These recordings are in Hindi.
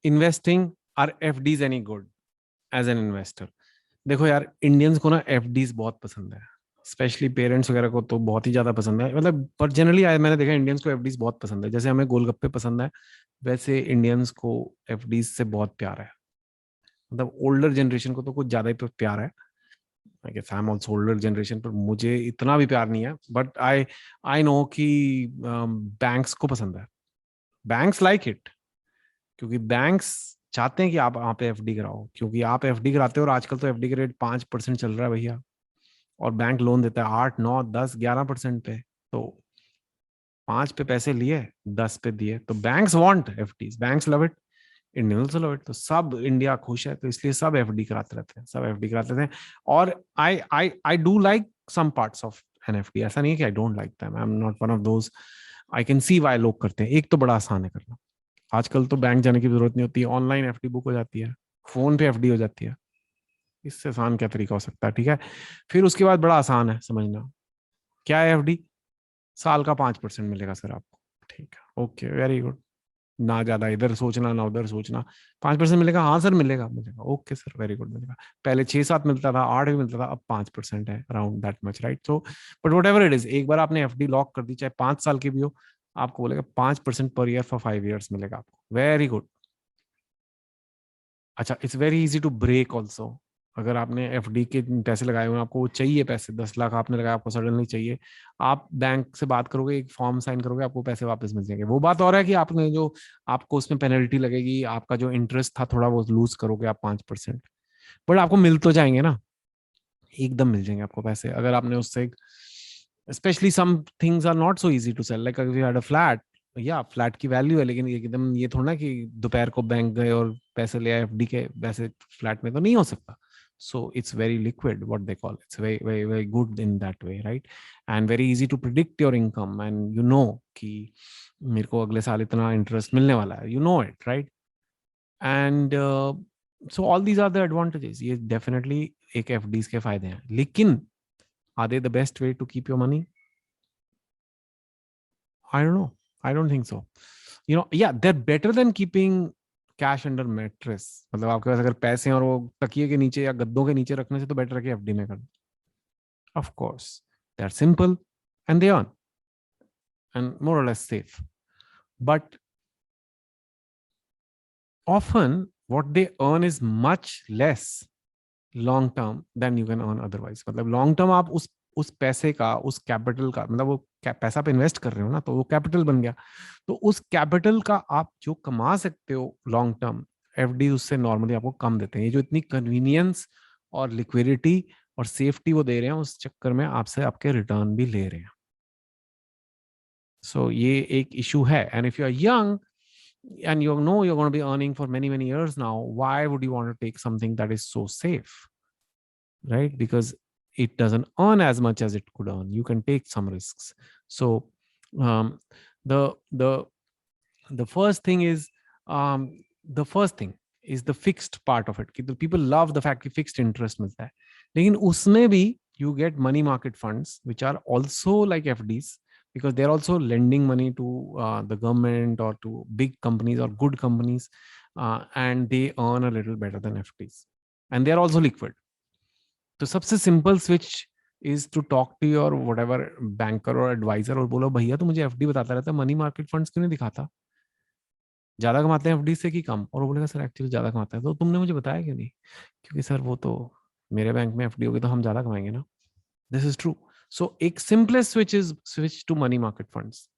Investing, are FDs any good as an investor? देखो यार, इंडियंस को ना एफडीज बहुत पसंद है, स्पेशली पेरेंट्स वगैरह को तो बहुत ही ज्यादा पसंद है, मतलब पर जनरली मैंने देखा इंडियंस को एफडीज बहुत पसंद है। जैसे हमें गोलगप्पे पसंद है, वैसे इंडियंस को एफडीज से बहुत प्यार है। मतलब ओल्डर जनरेशन को तो कुछ ज्यादा ही प्यार है। I guess I am also older generation, पर मुझे इतना भी प्यार नहीं है। बट आई आई नो कि बैंक्स को पसंद है, बैंक्स लाइक इट, क्योंकि बैंक्स चाहते हैं कि आप वहां पे एफडी कराओ, क्योंकि आप एफडी कराते हो और आजकल तो एफडी का रेट 5% चल रहा है भैया, और बैंक लोन देता है 8, 9, 10, 11% पे। तो 5 पे पैसे लिए, 10 पे दिए, तो banks want FDs, banks love it, Indians love it. तो सब इंडिया खुश है, तो इसलिए सब एफडी कराते रहते हैं, सब एफडी कराते रहते हैं। और I do like some parts of NFD, ऐसा नहीं है कि I don't like them, I am not one of those. I can see why लोग करते हैं। एक तो बड़ा आसान है करना, आजकल तो बैंक जाने की जरूरत नहीं होती, ऑनलाइन एफडी बुक हो जाती है, फोन पे एफडी हो जाती है। इससे आसान क्या तरीका हो सकता है? ठीक है। फिर उसके बाद बड़ा आसान है समझना, क्या है एफडी? साल का 5% मिलेगा सर आपको। ठीक है, ओके, वेरी गुड। ना ज्यादा इधर सोचना ना उधर सोचना, 5% मिलेगा, हाँ सर मिलेगा, मिलेगा, ओके सर, वेरी गुड, मिलेगा। पहले 6, 7 मिलता था, 8 भी मिलता था, अब 5% है, around that much, right? So but what ever it is, एक बार आपने एफडी लॉक कर दी, चाहे 5 साल की भी हो, आपको बोलेगा 5% पर ईयर फॉर 5 years मिलेगा आपको, वेरी गुड। अच्छा, it's very easy to break also. अगर आपने एफडी के पैसे लगाए हुए हैं, आपको वो चाहिए पैसे, 10 लाख आपने लगाया, आपको सडनली चाहिए, आप बैंक से बात करोगे, एक फॉर्म साइन करोगे, आपको पैसे वापस मिल जाएंगे। वो बात और है कि आपने जो, आपको उसमें पेनल्टी लगेगी, आपका जो इंटरेस्ट था थोड़ा वो लूज करोगे आप 5%, बट आपको मिल तो जाएंगे ना, एकदम मिल जाएंगे आपको पैसे। अगर आपने उससे, specially some things are not so easy to sell, like अगर यू हैड अ फ्लैट, या फ्लैट की वैल्यू है, लेकिन एकदम ये थोड़ा ना कि दोपहर को बैंक गए और पैसे ले आए एफडी के, वैसे फ्लैट में तो नहीं हो सकता। So it's very liquid, what they call, it's very very very good in that way, right? And very easy to predict your income, and you know कि मेरे को अगले साल इतना इंटरेस्ट मिलने वाला है, you know it, right? And so all these are the advantages. ये डेफिनेटली एक एफडीज के फायदे हैं, लेकिन are they the best way to keep your money? I don't know. I don't think so. You know, yeah, they're better than keeping cash under mattress. मतलब आपके पास अगर पैसे हैं और वो तकिए के नीचे या गद्दों के नीचे रखने से तो बेटर है कि एफडी में कर दो। Of course, they're simple and they earn and more or less safe. But often what they earn is much less long term than you can earn otherwise. मतलब long term आप उस पैसे का, उस कैपिटल का, मतलब वो पैसा पे इन्वेस्ट कर रहे हो ना, तो वो कैपिटल बन गया। तो उस कैपिटल का आप जो कमा सकते हो लॉन्ग टर्म, एफडी उससे नॉर्मली आपको कम देते हैं। ये जो इतनी कन्वीनियंस और लिक्विडिटी और सेफ्टी वो दे रहे हैं, उस चक्कर में आपसे आपके रिटर्न भी ले रहे हैं। सो ये एक इशू है। And if you are young and you know you're going to be earning for many years now, why would you want to take something that is so safe, right? Because it doesn't earn as much as it could earn. You can take some risks. So um, the the the first thing is um, the first thing is the fixed part of it. The people love the fact कि fixed interest मिलता है, लेकिन उसमें भी you get money market funds which are also like FDs, because they're also lending money to the government or to big companies or good companies, and they earn a little better than FDs, and they're also liquid. तो सबसे simple switch is to talk to your whatever banker और एडवाइजर और बोलो भैया तो मुझे एफडी बताता रहता है, मनी मार्केट फंड्स क्यों नहीं दिखाता? ज्यादा कमाते हैं एफडी से कि कम? और वो बोलेगा सर एक्चुअली ज्यादा कमाता है। तो तुमने मुझे बताया क्यों नहीं? क्योंकि सर वो तो मेरे बैंक में एफडी होगी तो हम ज्यादा कमाएंगे ना। This is true. सो एक simplest switch is switch to money market funds.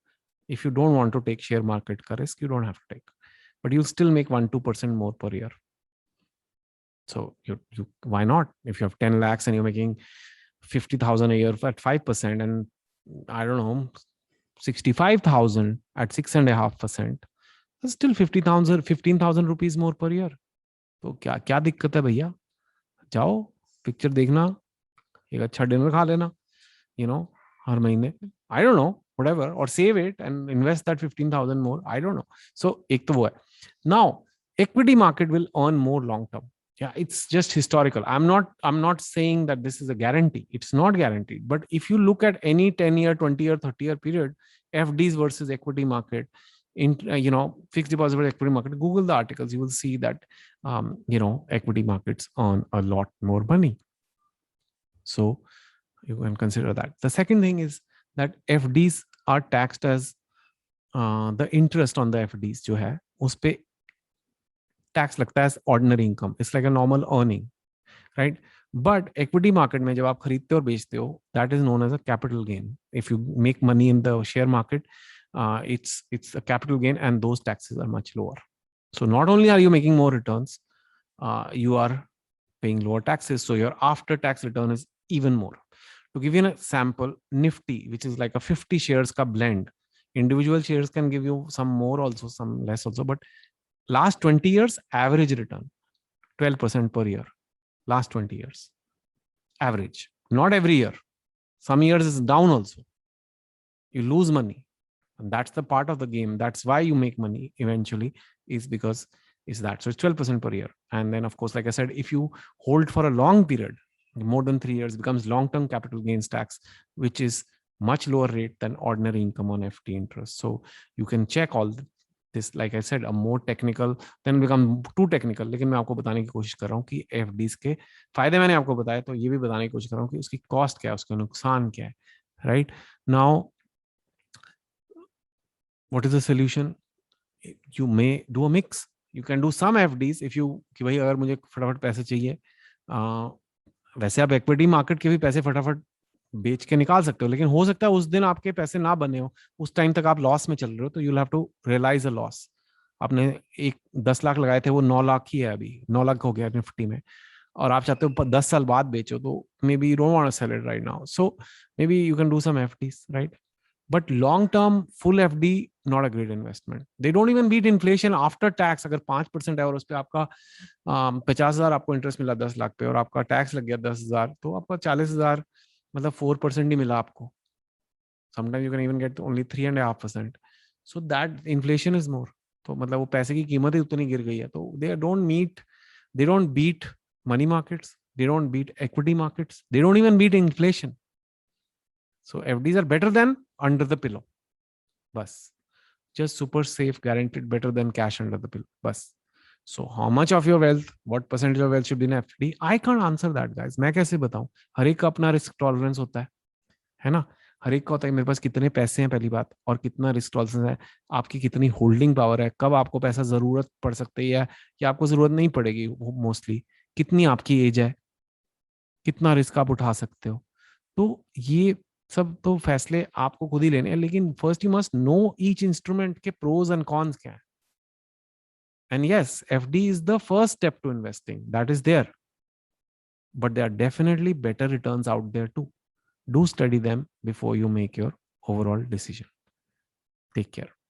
If you don't want to take share market ka risk, you don't have to take, but you'll still make 1-2% more per year. So you why not? If you have 10 lakhs and you're making 50,000 a year at 5%, and I don't know, 65,000 at 6.5%, that's still 15,000 rupees more per year. तो क्या क्या दिक्कत है भैया? जाओ पिक्चर देखना, एक अच्छा डिनर खा लेना, हर महीने, I don't know, whatever, or save it and invest that 15,000 more. I don't know. So एक तो वो है. Now, equity market will earn more long term. Yeah, it's just historical. I'm not saying that this is a guarantee. It's not guaranteed. But if you look at any 10-year, 20-year, 30-year period, FDs versus equity market, in fixed deposit equity market, Google the articles, you will see that equity markets earn a lot more money. So you can consider that. The second thing is that FDs are taxed as the interest on the FDs जो है उस पे टैक्स लगता है ordinary income, it's like a normal earning, right? But equity market में जब आप खरीदते हो और बेचते हो, that is known as a capital gain. If you make money in the share market, it's a capital gain, and those taxes are much lower. So not only are you making more returns, you are paying lower taxes, so your after tax return is even more. To give you an example, Nifty, which is like a 50 shares ka blend, individual shares can give you some more also, some less also, but last 20 years average return 12% per year. Last 20 years average, not every year. Some years is down also, you lose money, and that's the part of the game. That's why you make money eventually, is because is that. So it's 12% per year. And then of course, like I said, if you hold for a long period, more than 3 years, becomes long-term capital gains tax, which is much lower rate than ordinary income on FD interest. So you can check all this. Like I said, a more technical, then become too technical, लेकिन मैं आपको बताने की कोशिश कर रहा हूँ कि FDs के फायदे मैंने आपको बताया, तो ये भी बताने की कोशिश कर रहा हूँ कि उसकी कॉस्ट क्या है, उसका नुकसान क्या है, right? Now what is the solution? You may do a mix. You can do some FDs if you कि भाई अगर मुझे फटाफट पैसे चाहिए, वैसे आप इक्विटी मार्केट के भी पैसे फटाफट बेच के निकाल सकते हो, लेकिन हो सकता है उस दिन आपके पैसे ना बने हो, उस टाइम तक आप लॉस में चल रहे हो, तो you'll have to realize a loss. आपने एक 10 लाख लगाए थे, वो 9 लाख ही है, अभी 9 लाख हो गया निफ्टी में, और आप चाहते हो 10 साल बाद बेचो, तो maybe you don't want to sell it right now. So maybe you can do some FDs, right? But long term full FD, not a great investment. They don't even beat inflation after tax. अगर 5% है और उस पर आपका 50,000 आपको इंटरेस्ट मिला 10 लाख पे, और आपका टैक्स लग गया 10,000, तो आपका 40,000, मतलब 4% ही मिला आपको. Sometimes you can even get only 3.5%. So that inflation is more. तो मतलब वो पैसे की कीमत ही उतनी गिर गई है. तो they don't beat money markets, they don't beat equity markets, they don't even beat inflation. So FDs are better than under the pillow. Bus. Just super safe, guaranteed, better than cash under the pillow. Bus. So how much of your wealth, what percentage of wealth should be in FD? I can't answer that, guys. मैं कैसे बताऊं? हर एक का अपना रिस्क टॉलरेंस होता है ना? हर एक का होता है मेरे पास कितने पैसे हैं पहली बात, और कितना रिस्क टॉलरेंस है, आपकी कितनी होल्डिंग पावर है, कब आपको पैसा जरूरत पड़ सकती है या आपको जरूरत नहीं पड़ेगी मोस्टली, कितनी आपकी एज है, कितना रिस्क आप उठा सकते हो. तो ये सब तो फैसले आपको खुद ही लेने हैं, लेकिन first you must know each instrument के प्रोज एंड कॉन्स क्या है. And yes, FD is the first step to investing, that is there, but there are definitely better returns out there too. Do study them before you make your overall decision. Take care.